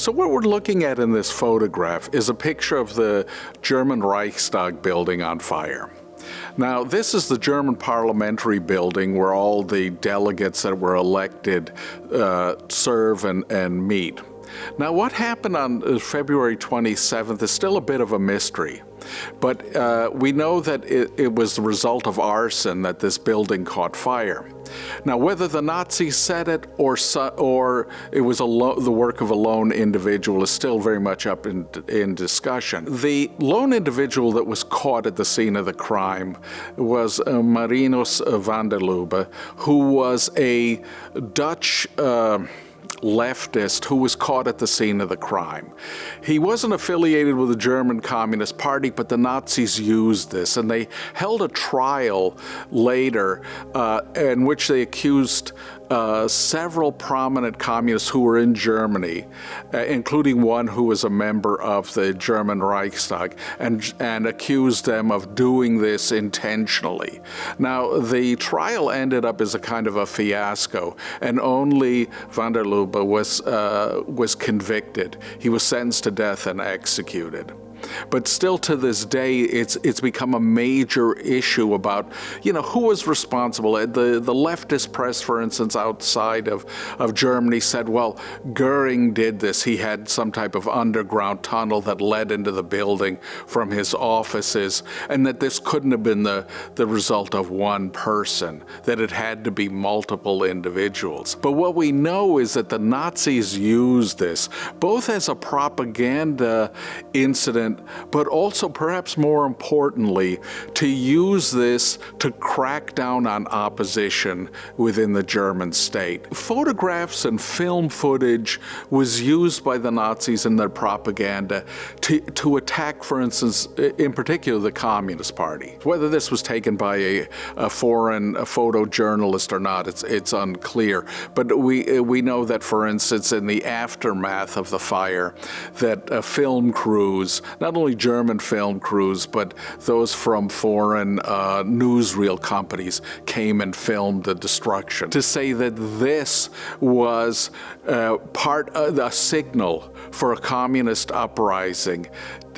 So what we're looking at in this photograph is a picture of the German Reichstag building on fire. Now, this is the German parliamentary building where all the delegates that were elected serve and meet. Now, what happened on February 27th is still a bit of a mystery, but we know that it was the result of arson that this building caught fire. Now, whether the Nazis set it or it was the work of a lone individual is still very much up in discussion. The lone individual that was caught at the scene of the crime was Marinus van der Lubbe, who was a Dutch leftist who was caught at the scene of the crime. He wasn't affiliated with the German Communist Party, but the Nazis used this, and they held a trial later in which they accused several prominent communists who were in Germany, including one who was a member of the German Reichstag, and accused them of doing this intentionally. Now, the trial ended up as a kind of a fiasco, and only van der Lubbe was convicted. He was sentenced to death and executed. But still to this day, it's become a major issue about, who was responsible. The leftist press, for instance, outside of Germany said, well, Goering did this. He had some type of underground tunnel that led into the building from his offices, and that this couldn't have been the result of one person, that it had to be multiple individuals. But what we know is that the Nazis used this both as a propaganda incident, but also, perhaps more importantly, to use this to crack down on opposition within the German state. Photographs and film footage was used by the Nazis in their propaganda to attack, for instance, in particular, the Communist Party. Whether this was taken by a foreign photojournalist or not, it's unclear. But we know that, for instance, in the aftermath of the fire, that film crews, not only German film crews, but those from foreign newsreel companies came and filmed the destruction. To say that this was part of a signal for a communist uprising,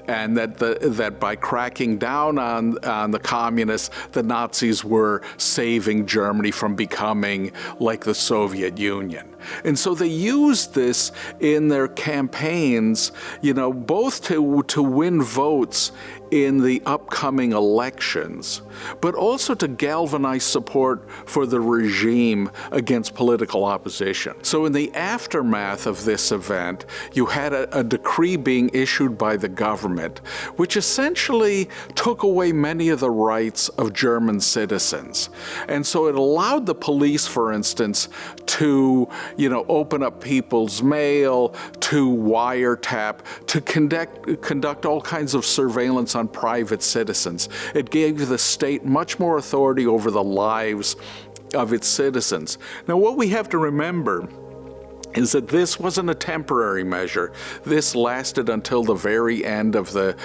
and that by cracking down on the communists, the Nazis were saving Germany from becoming like the Soviet Union. And so they used this in their campaigns, both to win votes in the upcoming elections, but also to galvanize support for the regime against political opposition. So in the aftermath of this event, you had a decree being issued by the government, which essentially took away many of the rights of German citizens. And so it allowed the police, for instance, to open up people's mail, to wiretap, to conduct all kinds of surveillance on private citizens. It gave the state much more authority over the lives of its citizens. Now, what we have to remember is that this wasn't a temporary measure. This lasted until the very end of the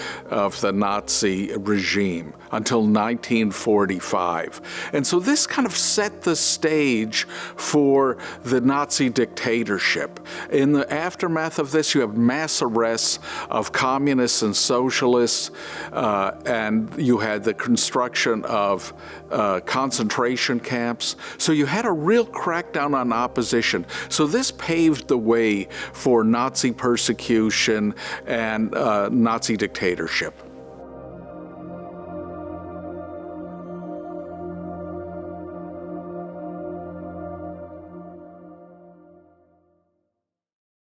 Nazi regime, until 1945. And so this kind of set the stage for the Nazi dictatorship. In the aftermath of this, you have mass arrests of communists and socialists, and you had the construction of concentration camps. So you had a real crackdown on opposition. So this paved the way for Nazi persecution and Nazi dictatorship.